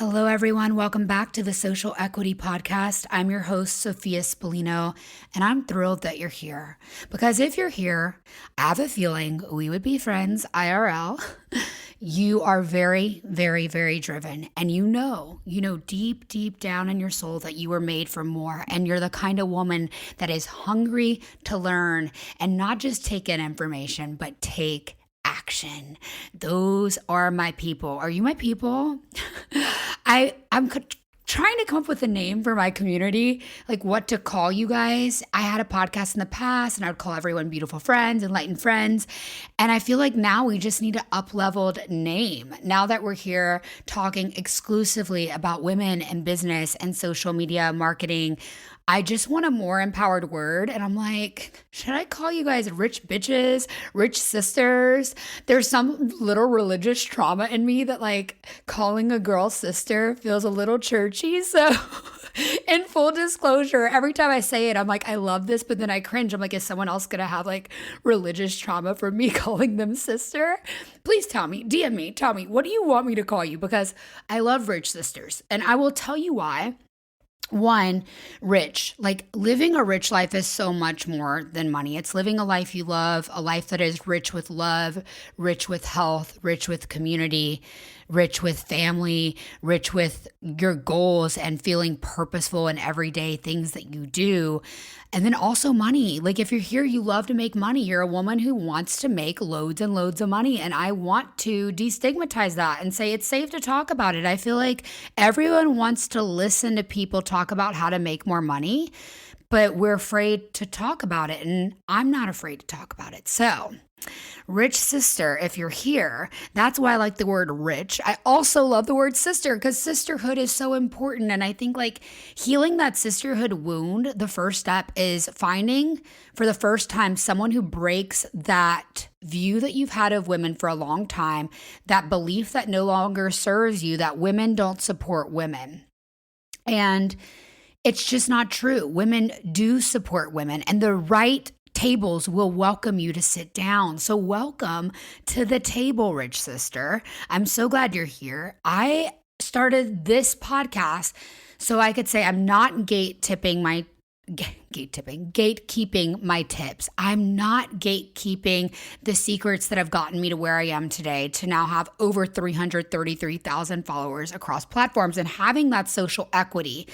Hello, everyone. Welcome back to the Social Equity Podcast. I'm your host, Sophia Spallino, and I'm thrilled that you're here. Because if you're here, I have a feeling we would be friends IRL. You are very, very, very driven. And you know deep, deep down in your soul that you were made for more. And you're the kind of woman that is hungry to learn and not just take in information, but take action. Those are my people. Are you my people? I'm trying to come up with a name for my community, like what to call you guys. I had a podcast in the past and I would call everyone beautiful friends, enlightened friends. And I feel like now we just need an up-leveled name. Now that we're here talking exclusively about women and business and social media marketing, I just want a more empowered word. And I'm like, should I call you guys rich bitches, rich sisters? There's some little religious trauma in me that like calling a girl sister feels a little churchy. So in full disclosure, every time I say it, I'm like, I love this, but then I cringe. I'm like, is someone else going to have like religious trauma for me calling them sister? Please tell me, DM me, tell me, what do you want me to call you? Because I love rich sisters and I will tell you why. One, rich. Like living a rich life is so much more than money. It's living a life you love, a life that is rich with love, rich with health, rich with community, rich with family, rich with your goals and feeling purposeful in everyday things that you do. And then also money. Like if you're here, you love to make money. You're a woman who wants to make loads and loads of money. And I want to destigmatize that and say it's safe to talk about it. I feel like everyone wants to listen to people talk about how to make more money, but we're afraid to talk about it. And I'm not afraid to talk about it. So, rich sister, if you're here, that's why I like the word rich. I also love the word sister because sisterhood is so important. And I think like healing that sisterhood wound, the first step is finding for the first time someone who breaks that view that you've had of women for a long time, that belief that no longer serves you, that women don't support women. And it's just not true. Women do support women, and the right tables will welcome you to sit down. So welcome to the table, rich sister. I'm so glad you're here. I started this podcast so I could say I'm not gatekeeping my tips. I'm not gatekeeping the secrets that have gotten me to where I am today, to now have over 333,000 followers across platforms and having that social equity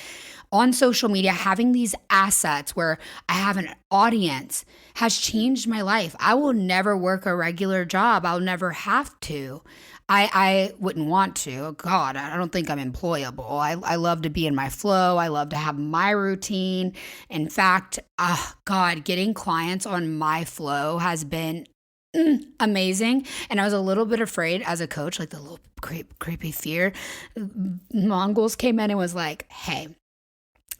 on social media, having these assets where I have an audience has changed my life. I will never work a regular job. I'll never have to. I wouldn't want to. God, I don't think I'm employable. I love to be in my flow. I love to have my routine. In fact, God, getting clients on my flow has been amazing. And I was a little bit afraid as a coach, like the little creepy fear. Mongols came in and was like, hey,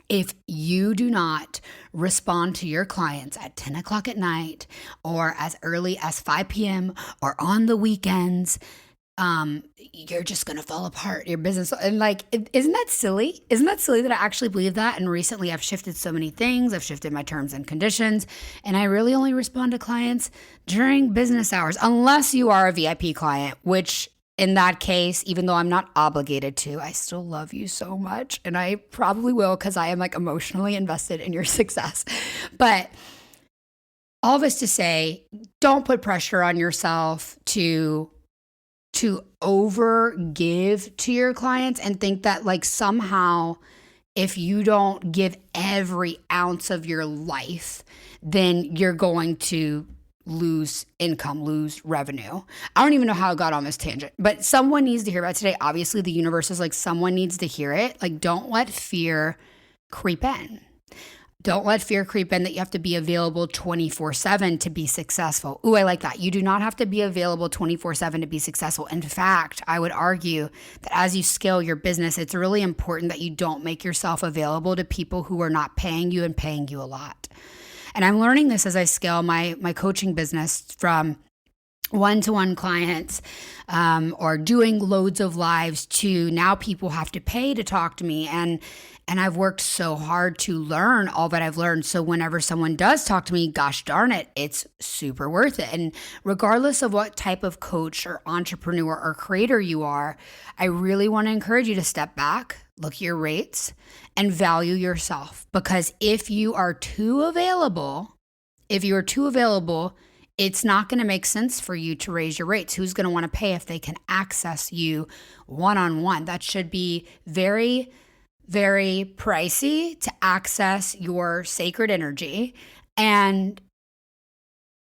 if you do not respond to your clients at 10 o'clock at night or as early as 5 p.m. or on the weekends, you're just going to fall apart, your business. And like, isn't that silly? Isn't that silly that I actually believe that? And recently I've shifted so many things. I've shifted my terms and conditions, and I really only respond to clients during business hours, unless you are a VIP client, which in that case, even though I'm not obligated to, I still love you so much. And I probably will because I am like emotionally invested in your success. But all this to say, don't put pressure on yourself to over give to your clients and think that like somehow if you don't give every ounce of your life, then you're going to lose income, lose revenue. I don't even know how I got on this tangent, but someone needs to hear about it today. Obviously, the universe is like, someone needs to hear it. Like, don't let fear creep in. Don't let fear creep in that you have to be available 24/7 to be successful. Ooh, I like that. You do not have to be available 24/7 to be successful. In fact, I would argue that as you scale your business, it's really important that you don't make yourself available to people who are not paying you and paying you a lot. And I'm learning this as I scale my coaching business from one-to-one clients, or doing loads of lives, to now people have to pay to talk to me. And I've worked so hard to learn all that I've learned. So whenever someone does talk to me, gosh darn it, it's super worth it. And regardless of what type of coach or entrepreneur or creator you are, I really want to encourage you to step back, look at your rates, and value yourself. Because if you are too available, it's not going to make sense for you to raise your rates. Who's going to want to pay if they can access you one-on-one? That should be very, very pricey to access your sacred energy. And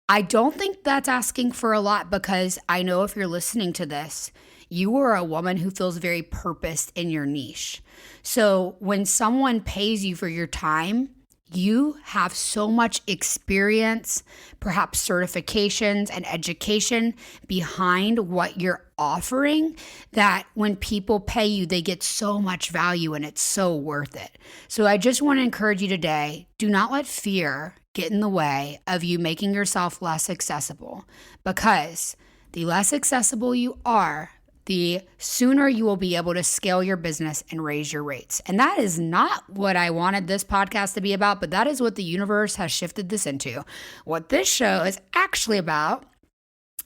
I don't think that's asking for a lot, because I know if you're listening to this, you are a woman who feels very purposed in your niche. So when someone pays you for your time, you have so much experience, perhaps certifications and education behind what you're offering, that when people pay you, they get so much value and it's so worth it. So I just want to encourage you today, do not let fear get in the way of you making yourself less accessible, because the less accessible you are, the sooner you will be able to scale your business and raise your rates. And that is not what I wanted this podcast to be about, but that is what the universe has shifted this into. What this show is actually about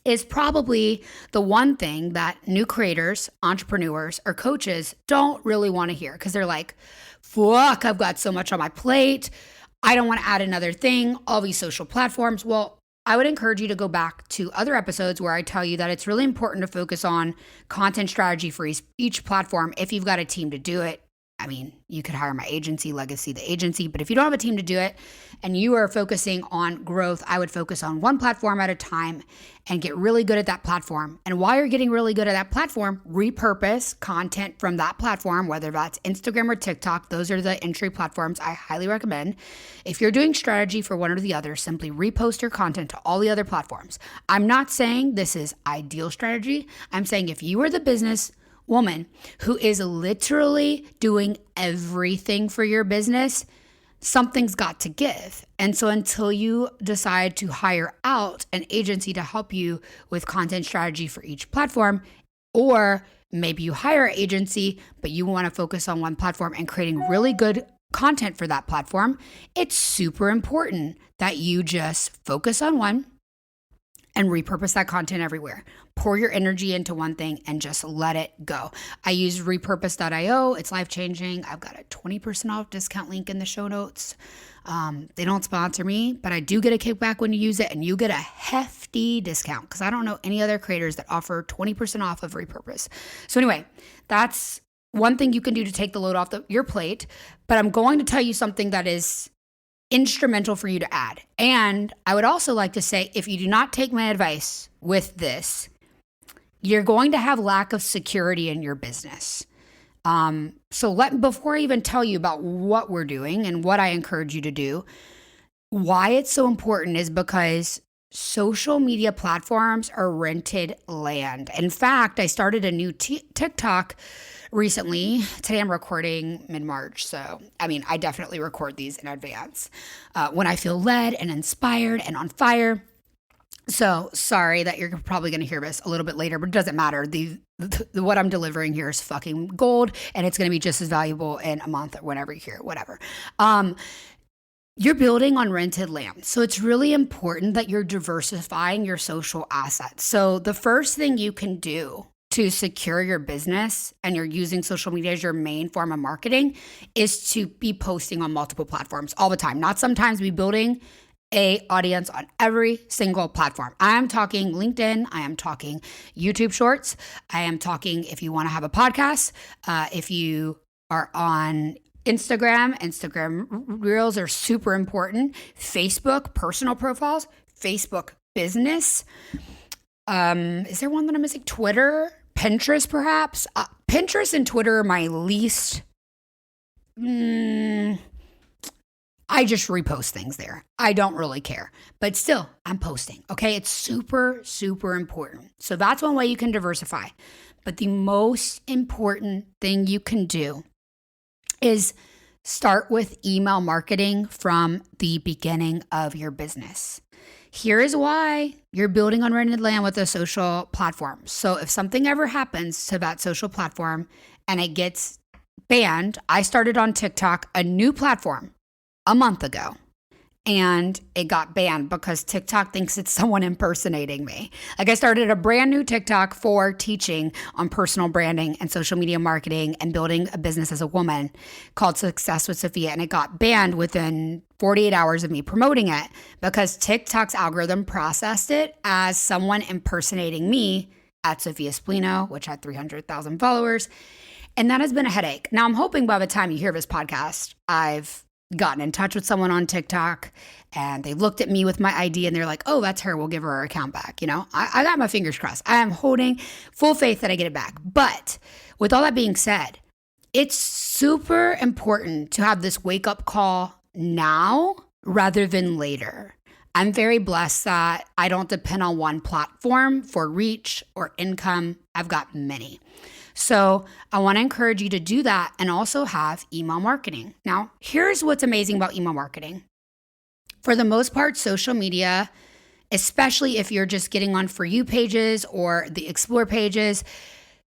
is probably the one thing that new creators, entrepreneurs, or coaches don't really want to hear, because they're like, fuck, I've got so much on my plate. I don't want to add another thing, all these social platforms. Well, I would encourage you to go back to other episodes where I tell you that it's really important to focus on content strategy for each platform if you've got a team to do it. I mean, you could hire my agency, Legacy the Agency, but if you don't have a team to do it and you are focusing on growth, I would focus on one platform at a time and get really good at that platform. And while you're getting really good at that platform, repurpose content from that platform, whether that's Instagram or TikTok. Those are the entry platforms I highly recommend. If you're doing strategy for one or the other, simply repost your content to all the other platforms. I'm not saying this is ideal strategy. I'm saying if you are the business woman who is literally doing everything for your business, something's got to give. And so until you decide to hire out an agency to help you with content strategy for each platform, or maybe you hire an agency, but you want to focus on one platform and creating really good content for that platform, it's super important that you just focus on one and repurpose that content everywhere. Pour your energy into one thing and just let it go. I use repurpose.io. It's life-changing. I've got a 20% off discount link in the show notes. They don't sponsor me, but I do get a kickback when you use it, and you get a hefty discount, because I don't know any other creators that offer 20% off of repurpose. So anyway, that's one thing you can do to take the load off your plate. But I'm going to tell you something that is instrumental for you to add. And I would also like to say, if you do not take my advice with this, you're going to have lack of security in your business. Before I even tell you about what we're doing and what I encourage you to do, why it's so important is because social media platforms are rented land. In fact, I started a new TikTok recently. Today I'm recording mid-March. So, I definitely record these in advance when I feel led and inspired and on fire. So sorry that you're probably going to hear this a little bit later, but it doesn't matter. What I'm delivering here is fucking gold, and it's going to be just as valuable in a month or whenever you hear it, whatever. You're building on rented land. So it's really important that you're diversifying your social assets. So the first thing you can do to secure your business, and you're using social media as your main form of marketing, is to be posting on multiple platforms all the time. Not sometimes, be building a audience on every single platform. I am talking LinkedIn. I am talking YouTube Shorts. I am talking if you want to have a podcast, if you are on Instagram Reels are super important. Facebook, personal profiles, Facebook business. Is there one that I'm missing? Twitter, Pinterest, perhaps. Pinterest and Twitter are my least. I just repost things there. I don't really care, but still, I'm posting. Okay, it's super, super important. So that's one way you can diversify. But the most important thing you can do is start with email marketing from the beginning of your business. Here is why you're building on rented land with a social platform. So if something ever happens to that social platform and it gets banned, I started on TikTok, a new platform, a month ago. And it got banned because TikTok thinks it's someone impersonating me. Like I started a brand new TikTok for teaching on personal branding and social media marketing and building a business as a woman called Success with Sophia. And it got banned within 48 hours of me promoting it because TikTok's algorithm processed it as someone impersonating me at Sophia Spallino, which had 300,000 followers. And that has been a headache. Now I'm hoping by the time you hear this podcast, I've gotten in touch with someone on TikTok and they looked at me with my ID and they're like, oh, that's her. We'll give her account back. I got my fingers crossed. I am holding full faith that I get it back. But with all that being said, it's super important to have this wake up call now rather than later. I'm very blessed that I don't depend on one platform for reach or income. I've got many. So I want to encourage you to do that and also have email marketing. Now, here's what's amazing about email marketing. For the most part, social media, especially if you're just getting on For You pages or the Explore pages,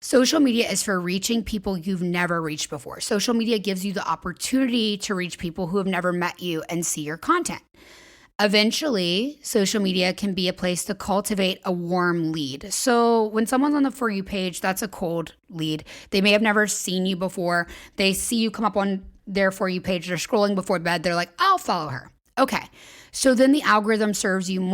social media is for reaching people you've never reached before. Social media gives you the opportunity to reach people who have never met you and see your content. Eventually, social media can be a place to cultivate a warm lead. So when someone's on the For You page, that's a cold lead. They may have never seen you before. They see you come up on their For You page. They're scrolling before bed. They're like, I'll follow her. Okay. So then the algorithm serves them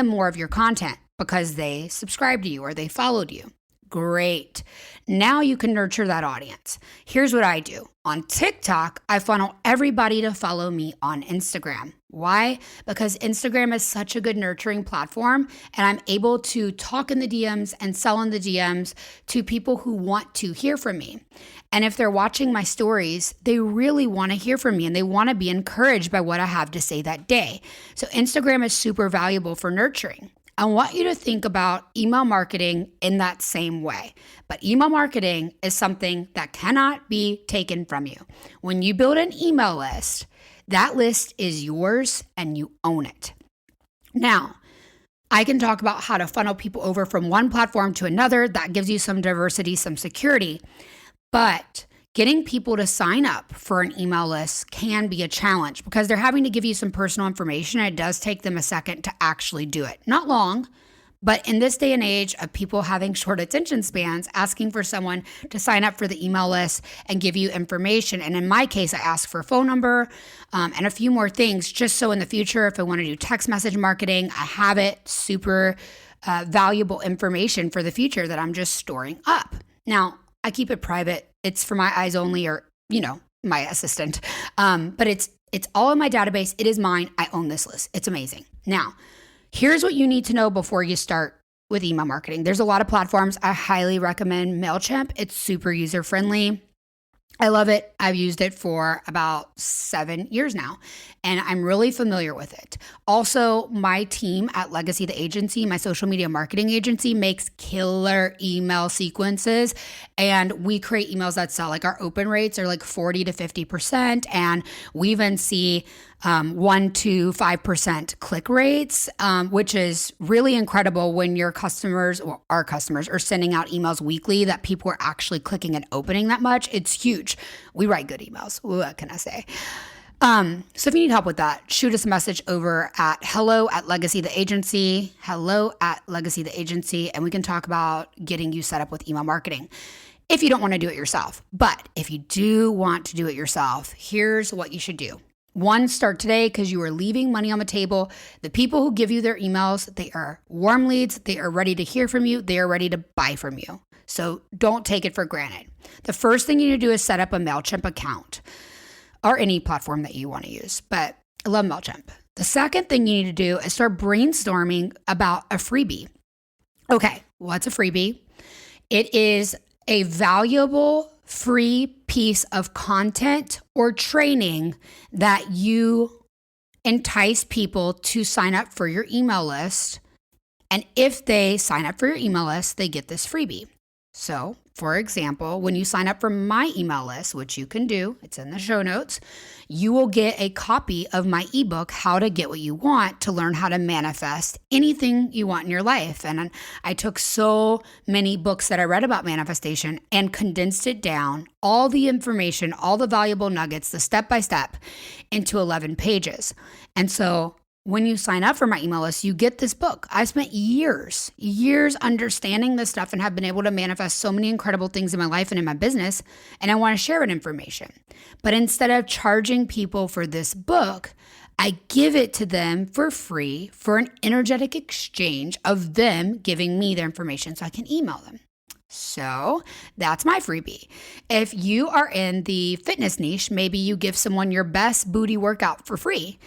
more of your content because they subscribed to you or they followed you. Great. Now you can nurture that audience. Here's what I do. On TikTok, I funnel everybody to follow me on Instagram. Why? Because Instagram is such a good nurturing platform and I'm able to talk in the DMs and sell in the DMs to people who want to hear from me. And if they're watching my stories, they really want to hear from me and they want to be encouraged by what I have to say that day. So Instagram is super valuable for nurturing. I want you to think about email marketing in that same way. But email marketing is something that cannot be taken from you. When you build an email list, that list is yours and you own it. Now, I can talk about how to funnel people over from one platform to another. That gives you some diversity, some security. But getting people to sign up for an email list can be a challenge because they're having to give you some personal information and it does take them a second to actually do it. Not long, but in this day and age of people having short attention spans, asking for someone to sign up for the email list and give you information. And in my case, I ask for a phone number and a few more things just so in the future, if I want to do text message marketing, I have it. Super valuable information for the future that I'm just storing up. Now, I keep it private. It's for my eyes only or, my assistant. But it's all in my database. It is mine. I own this list. It's amazing. Now, here's what you need to know before you start with email marketing. There's a lot of platforms. I highly recommend MailChimp. It's super user-friendly. I love it. I've used it for about 7 years now, and I'm really familiar with it. Also, my team at Legacy the Agency, my social media marketing agency, makes killer email sequences, and we create emails that sell. Like our open rates are like 40 to 50%, and we even see 1 to 5% click rates, which is really incredible when your customers or our customers are sending out emails weekly that people are actually clicking and opening that much. It's huge. We write good emails. What can I say? So if you need help with that, shoot us a message over at hello@LegacyTheAgency, hello@LegacyTheAgency, and we can talk about getting you set up with email marketing. If you don't want to do it yourself, but if you do want to do it yourself, here's what you should do. 1, start today because you are leaving money on the table. The people who give you their emails, they are warm leads. They are ready to hear from you. They are ready to buy from you. So don't take it for granted. The first thing you need to do is set up a MailChimp account or any platform that you want to use. But I love MailChimp. The second thing you need to do is start brainstorming about a freebie. Okay, what's a freebie? It is a valuable free piece of content or training that you entice people to sign up for your email list. And if they sign up for your email list, they get this freebie. So, for example, when you sign up for my email list, which you can do, it's in the show notes, you will get a copy of my ebook, How to Get What You Want, to learn how to manifest anything you want in your life. And I took so many books that I read about manifestation and condensed it down, all the information, all the valuable nuggets, the step by step, into 11 pages. And so when you sign up for my email list, you get this book. I spent years understanding this stuff and have been able to manifest so many incredible things in my life and in my business, and I want to share that information. But instead of charging people for this book, I give it to them for free for an energetic exchange of them giving me their information so I can email them. So that's my freebie. If you are in the fitness niche, maybe you give someone your best booty workout for free.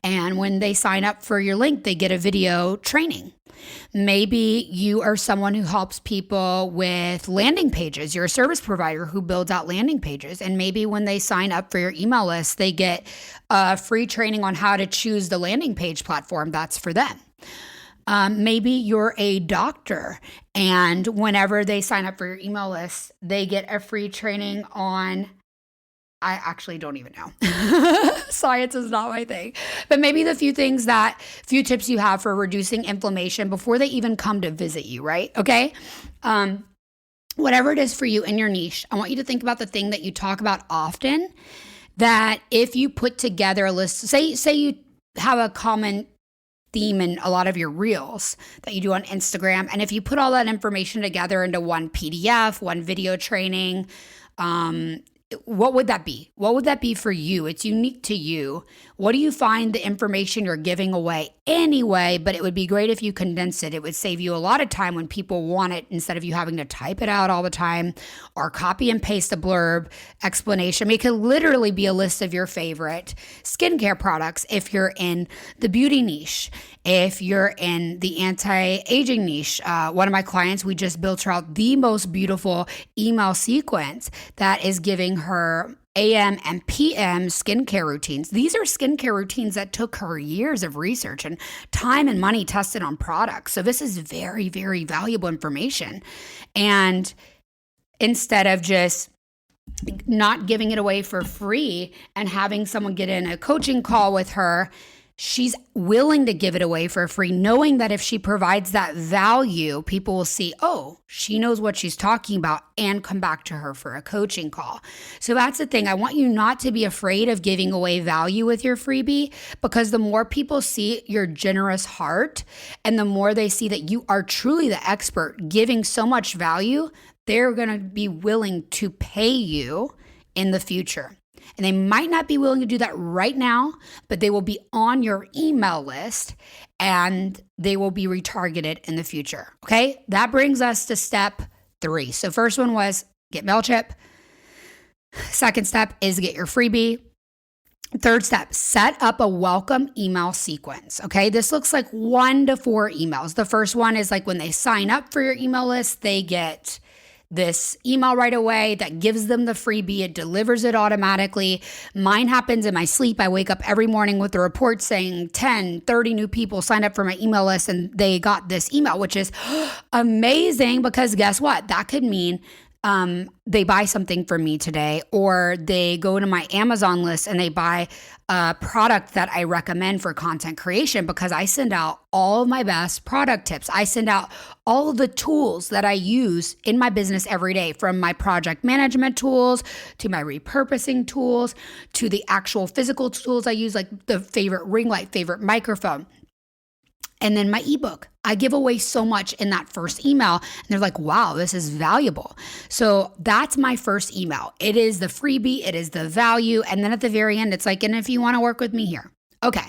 And when they sign up for your link, they get a video training. Maybe you are someone who helps people with landing pages. You're a service provider who builds out landing pages. And maybe when they sign up for your email list, they get free training on how to choose the landing page platform that's for them. Maybe you're a doctor, and whenever they sign up for your email list, they get a free training on, I actually don't even know. Science is not my thing. But maybe the few tips you have for reducing inflammation before they even come to visit you, right? Okay. Whatever it is for you in your niche, I want you to think about the thing that you talk about often, that if you put together a list, say you have a common theme in a lot of your reels that you do on Instagram. And if you put all that information together into one PDF, one video training, what would that be? What would that be for you? It's unique to you. What do you find the information you're giving away anyway? But it would be great if you condense it. It would save you a lot of time when people want it instead of you having to type it out all the time or copy and paste a blurb explanation. It could literally be a list of your favorite skincare products if you're in the beauty niche. If you're in the anti-aging niche, one of my clients, we just built her out the most beautiful email sequence that is giving her AM and PM skincare routines. These are skincare routines that took her years of research and time and money tested on products. So this is very, very valuable information. And instead of just not giving it away for free and having someone get in a coaching call with her, she's willing to give it away for free, knowing that if she provides that value, people will see, oh, she knows what she's talking about, and come back to her for a coaching call. So that's the thing. I want you not to be afraid of giving away value with your freebie, because the more people see your generous heart and the more they see that you are truly the expert giving so much value, they're going to be willing to pay you in the future. And they might not be willing to do that right now, but they will be on your email list and they will be retargeted in the future. Okay, that brings us to step 3. So first one was get MailChimp. Second step is get your freebie. Third step, set up a welcome email sequence. Okay, this looks like 1 to 4 emails. The first one is like when they sign up for your email list, they get this email right away that gives them the freebie. It delivers it automatically. Mine happens in my sleep. I wake up every morning with a report saying 10, 30 new people signed up for my email list and they got this email, which is amazing, because guess what? That could mean they buy something from me today, or they go to my Amazon list and they buy a product that I recommend for content creation, because I send out all of my best product tips. I send out all of the tools that I use in my business every day, from my project management tools to my repurposing tools to the actual physical tools I use, like the favorite ring light, favorite microphone. And then my ebook. I give away so much in that first email, and they're like, wow, this is valuable. So that's my first email. It is the freebie, it is the value. And then at the very end, it's like, and if you want to work with me here. Okay.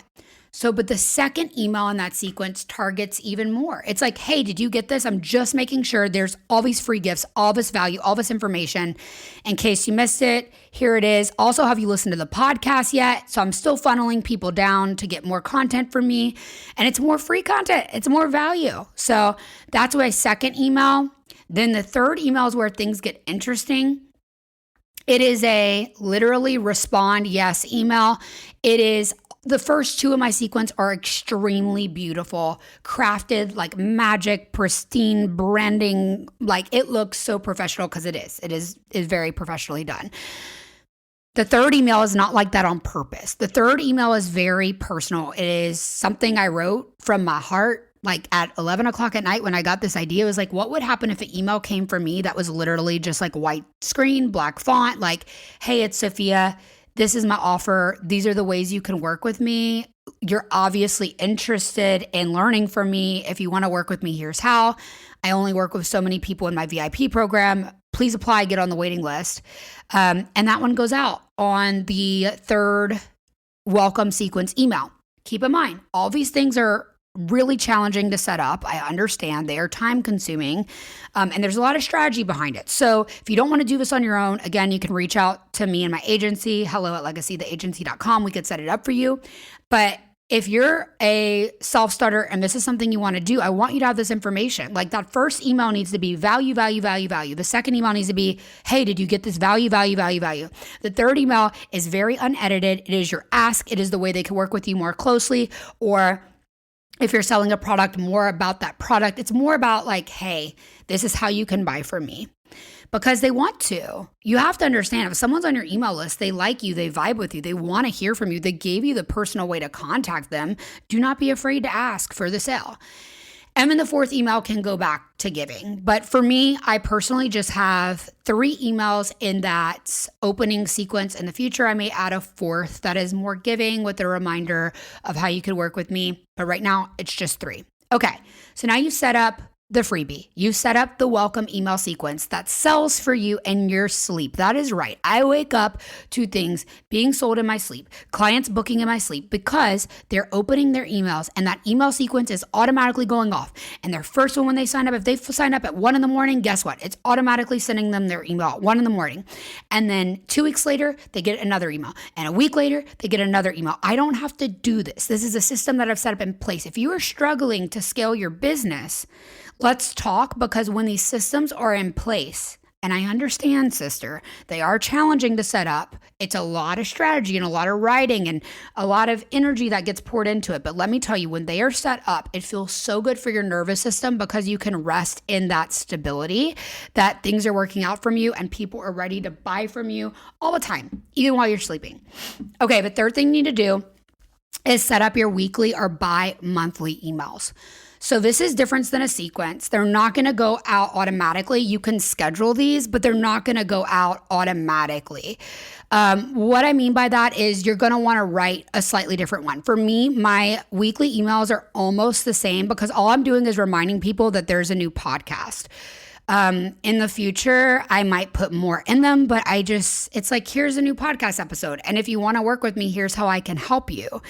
So, but the second email in that sequence targets even more. It's like, hey, did you get this? I'm just making sure there's all these free gifts, all this value, all this information. In case you missed it, here it is. Also, have you listened to the podcast yet? So I'm still funneling people down to get more content from me. And it's more free content. It's more value. So that's my second email. Then the third email is where things get interesting. It is a literally respond yes email. It is The first two of my sequence are extremely beautiful, crafted like magic, pristine branding. Like it looks so professional because it is very professionally done. The third email is not like that on purpose. The third email is very personal. It is something I wrote from my heart, like at 11 o'clock at night when I got this idea. It was like, what would happen if an email came from me that was literally just like white screen, black font, like, hey, it's Sophia. This is my offer. These are the ways you can work with me. You're obviously interested in learning from me. If you want to work with me, here's how. I only work with so many people in my VIP program. Please apply, get on the waiting list. And that one goes out on the third welcome sequence email. Keep in mind, all these things are really challenging to set up. I understand they are time consuming, and there's a lot of strategy behind it. So if you don't want to do this on your own, again, you can reach out to me and my agency, hello@legacytheagency.com. We could set it up for you. But if you're a self-starter and this is something you want to do, I want you to have this information. Like that first email needs to be value, value, value, value. The second email needs to be, hey, did you get this value, value, value, value? The third email is very unedited. It is your ask. It is the way they can work with you more closely. Or if you're selling a product, more about that product. It's more about like, hey, this is how you can buy from me. Because they want to. You have to understand, if someone's on your email list, they like you, they vibe with you, they want to hear from you, they gave you the personal way to contact them, do not be afraid to ask for the sale. And then the fourth email can go back to giving. But for me, I personally just have 3 emails in that opening sequence. In the future, I may add a fourth that is more giving with a reminder of how you could work with me. But right now, it's just 3. Okay, so now you set up the freebie. You set up the welcome email sequence that sells for you in your sleep. That is right. I wake up to things being sold in my sleep, clients booking in my sleep because they're opening their emails and that email sequence is automatically going off. And their first one when they sign up, if they sign up at 1 a.m, guess what? It's automatically sending them their email at 1 a.m. And then 2 weeks later, they get another email. And a week later, they get another email. I don't have to do this. This is a system that I've set up in place. If you are struggling to scale your business, let's talk, because when these systems are in place, and I understand, sister, they are challenging to set up. It's a lot of strategy and a lot of writing and a lot of energy that gets poured into it. But let me tell you, when they are set up, it feels so good for your nervous system because you can rest in that stability, that things are working out from you and people are ready to buy from you all the time, even while you're sleeping. Okay, the third thing you need to do is set up your weekly or bi-monthly emails. So this is different than a sequence. They're not going to go out automatically. You can schedule these, but they're not going to go out automatically. What I mean by that is you're going to want to write a slightly different one. For me, my weekly emails are almost the same because all I'm doing is reminding people that there's a new podcast. In the future, I might put more in them, but it's like, here's a new podcast episode. And if you want to work with me, here's how I can help you.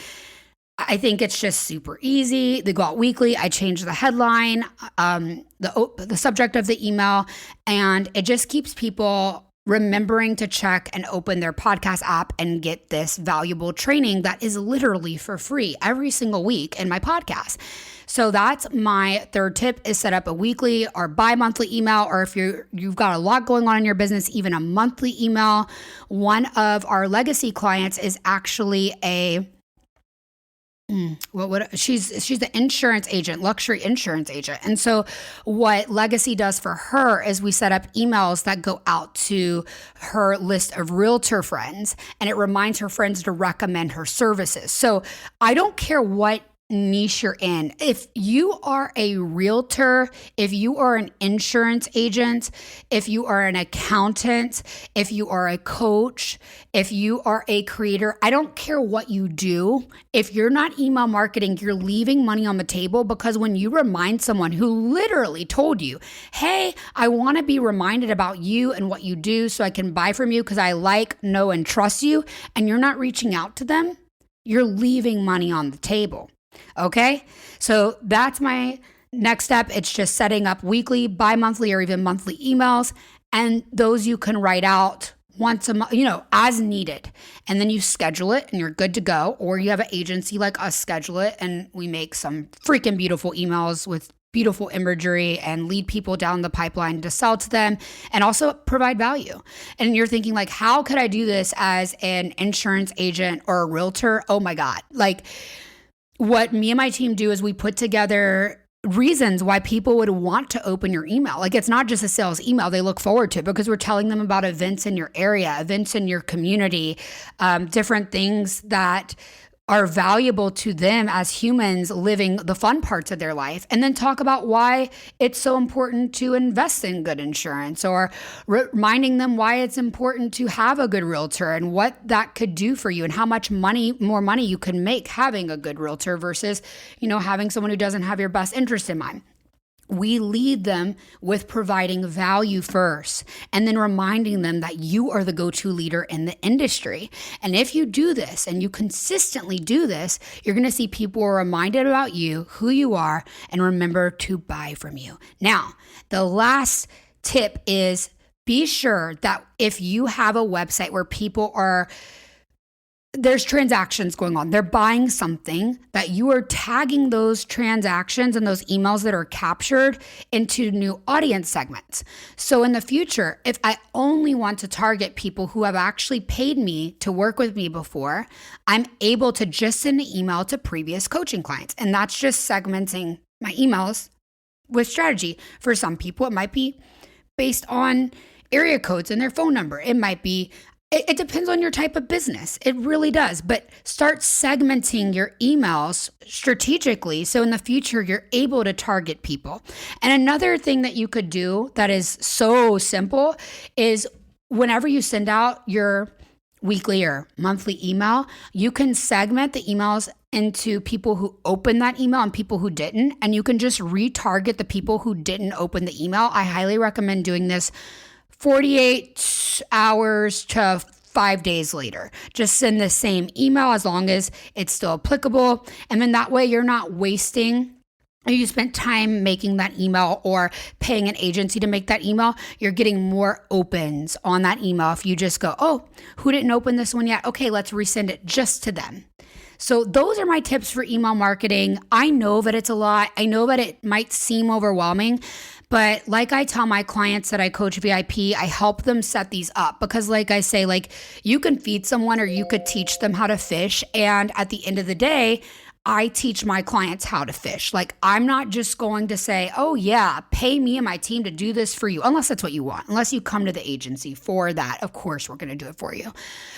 I think it's just super easy. They go out weekly. I change the headline, the subject of the email, and it just keeps people remembering to check and open their podcast app and get this valuable training that is literally for free every single week in my podcast. So that's my third tip, is set up a weekly or bi-monthly email, or if you've got a lot going on in your business, even a monthly email. One of our legacy clients is actually she's the insurance agent, luxury insurance agent. And so what Legacy does for her is we set up emails that go out to her list of realtor friends, and it reminds her friends to recommend her services. So I don't care what niche you're in. If you are a realtor, if you are an insurance agent, if you are an accountant, if you are a coach, if you are a creator, I don't care what you do. If you're not email marketing, you're leaving money on the table, because when you remind someone who literally told you, hey, I want to be reminded about you and what you do so I can buy from you because I like, know, and trust you, and you're not reaching out to them, you're leaving money on the table. Okay, so that's my next step. It's just setting up weekly, bi-monthly, or even monthly emails. And those you can write out once a month, as needed. And then you schedule it and you're good to go. Or you have an agency like us schedule it, and we make some freaking beautiful emails with beautiful imagery and lead people down the pipeline to sell to them and also provide value. And you're thinking like, how could I do this as an insurance agent or a realtor? Oh my God. Like what me and my team do is we put together reasons why people would want to open your email. Like it's not just a sales email they look forward to because we're telling them about events in your area, events in your community, different things that are valuable to them as humans living the fun parts of their life, and then talk about why it's so important to invest in good insurance, or reminding them why it's important to have a good realtor and what that could do for you and how much more money you can make having a good realtor versus, having someone who doesn't have your best interest in mind. We lead them with providing value first and then reminding them that you are the go-to leader in the industry. And if you do this and you consistently do this, you're going to see people are reminded about you, who you are, and remember to buy from you. Now, the last tip is be sure that if you have a website where there's transactions going on, they're buying something, that you are tagging those transactions and those emails that are captured into new audience segments. So in the future, if I only want to target people who have actually paid me to work with me before, I'm able to just send an email to previous coaching clients. And that's just segmenting my emails with strategy. For some people, it might be based on area codes and their phone number. It might be It depends on your type of business. It really does. But start segmenting your emails strategically so in the future you're able to target people. And another thing that you could do that is so simple is whenever you send out your weekly or monthly email, you can segment the emails into people who opened that email and people who didn't. And you can just retarget the people who didn't open the email. I highly recommend doing this 48 hours to 5 days later. Just send the same email as long as it's still applicable. And then that way you're not wasting, you spent time making that email or paying an agency to make that email. You're getting more opens on that email. If you just go, oh, who didn't open this one yet? Okay, let's resend it just to them. So those are my tips for email marketing. I know that it's a lot. I know that it might seem overwhelming, but like I tell my clients that I coach VIP, I help them set these up because like I say, like you can feed someone or you could teach them how to fish. And at the end of the day, I teach my clients how to fish. Like I'm not just going to say, oh yeah, pay me and my team to do this for you, unless that's what you want. Unless you come to the agency for that, of course we're going to do it for you.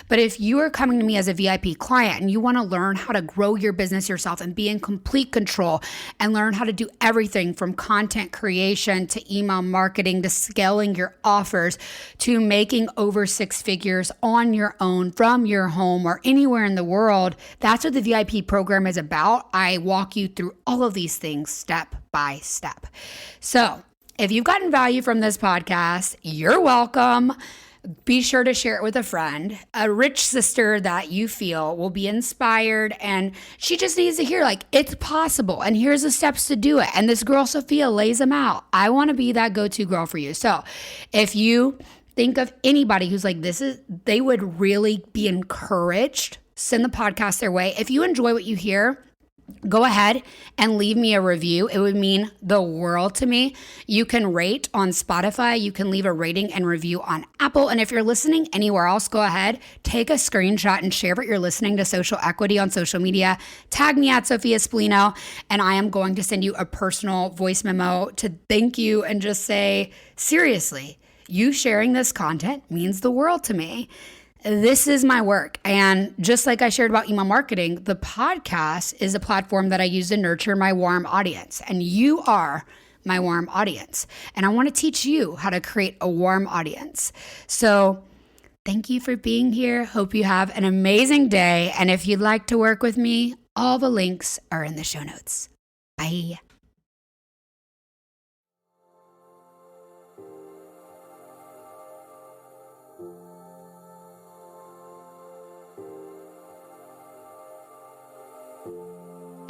But if you are coming to me as a VIP client and you want to learn how to grow your business yourself and be in complete control and learn how to do everything from content creation to email marketing to scaling your offers to making over 6 figures on your own from your home or anywhere in the world, that's what the VIP program is about. I walk you through all of these things step by step. So if you've gotten value from this podcast, you're welcome. Be sure to share it with a friend, a rich sister that you feel will be inspired and she just needs to hear like it's possible and here's the steps to do it. And this girl, Sophia, lays them out. I want to be that go-to girl for you. So if you think of anybody who's like, they would really be encouraged, send the podcast their way. If you enjoy what you hear, go ahead and leave me a review. It would mean the world to me. You can rate on Spotify. You can leave a rating and review on Apple. And if you're listening anywhere else, go ahead, take a screenshot and share what you're listening to Social Equity on social media. Tag me at Sophia Spallino, and I am going to send you a personal voice memo to thank you and just say, seriously, you sharing this content means the world to me. This is my work. And just like I shared about email marketing, the podcast is a platform that I use to nurture my warm audience. And you are my warm audience. And I want to teach you how to create a warm audience. So thank you for being here. Hope you have an amazing day. And if you'd like to work with me, all the links are in the show notes. Bye.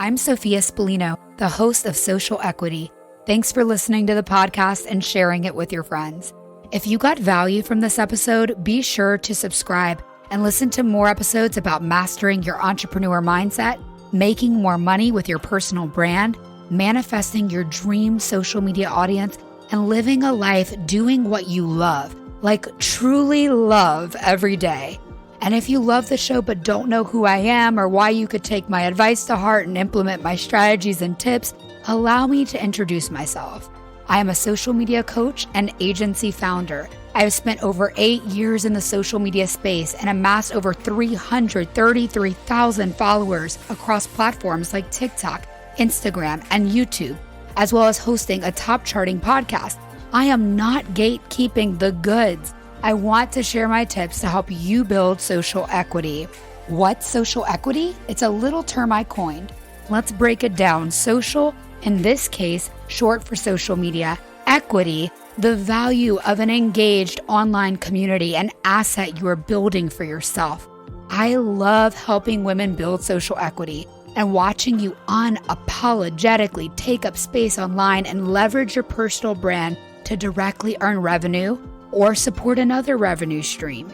I'm Sophia Spallino, the host of Social Equity. Thanks for listening to the podcast and sharing it with your friends. If you got value from this episode, be sure to subscribe and listen to more episodes about mastering your entrepreneur mindset, making more money with your personal brand, manifesting your dream social media audience, and living a life doing what you love, like truly love every day. And if you love the show but don't know who I am or why you could take my advice to heart and implement my strategies and tips, allow me to introduce myself. I am a social media coach and agency founder. I have spent over 8 years in the social media space and amassed over 333,000 followers across platforms like TikTok, Instagram, and YouTube, as well as hosting a top charting podcast. I am not gatekeeping the goods. I want to share my tips to help you build social equity. What's social equity? It's a little term I coined. Let's break it down. Social, in this case, short for social media. Equity, the value of an engaged online community, an asset you are building for yourself. I love helping women build social equity and watching you unapologetically take up space online and leverage your personal brand to directly earn revenue or support another revenue stream.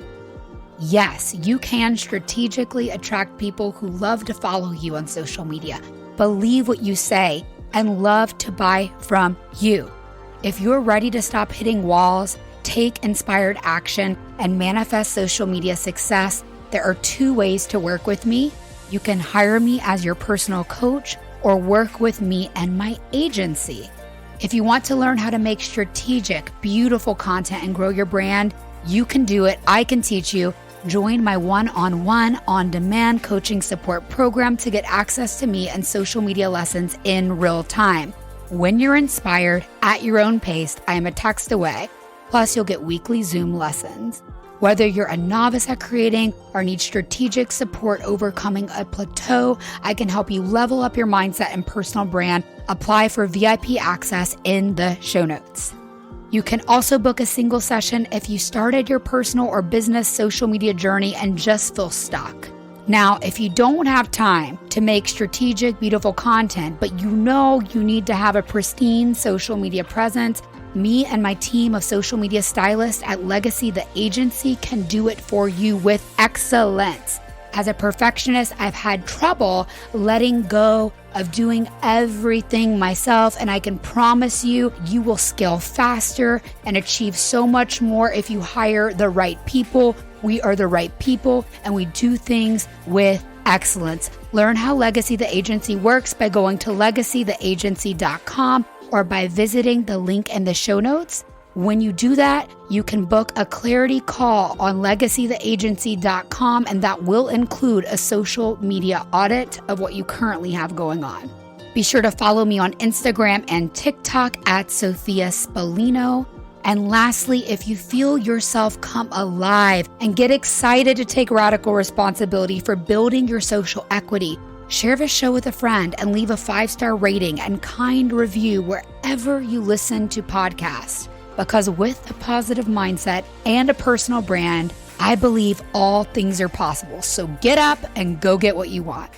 Yes, you can strategically attract people who love to follow you on social media, believe what you say, and love to buy from you. If you're ready to stop hitting walls, take inspired action, and manifest social media success, there are 2 ways to work with me. You can hire me as your personal coach or work with me and my agency. If you want to learn how to make strategic, beautiful content and grow your brand, you can do it. I can teach you. Join my one-on-one, on-demand coaching support program to get access to me and social media lessons in real time. When you're inspired, at your own pace, I am a text away. Plus, you'll get weekly Zoom lessons. Whether you're a novice at creating or need strategic support overcoming a plateau, I can help you level up your mindset and personal brand. Apply for VIP access in the show notes. You can also book a single session if you started your personal or business social media journey and just feel stuck. Now, if you don't have time to make strategic, beautiful content, but you know you need to have a pristine social media presence, me and my team of social media stylists at Legacy the Agency can do it for you with excellence. As a perfectionist, I've had trouble letting go of doing everything myself, and I can promise you, you will scale faster and achieve so much more if you hire the right people. We are the right people, and we do things with excellence. Learn how Legacy the Agency works by going to legacytheagency.com or by visiting the link in the show notes. When you do that, you can book a clarity call on legacytheagency.com, and that will include a social media audit of what you currently have going on. Be sure to follow me on Instagram and TikTok at Sophia Spallino. And lastly, if you feel yourself come alive and get excited to take radical responsibility for building your social equity, share this show with a friend and leave a 5-star rating and kind review wherever you listen to podcasts. Because with a positive mindset and a personal brand, I believe all things are possible. So get up and go get what you want.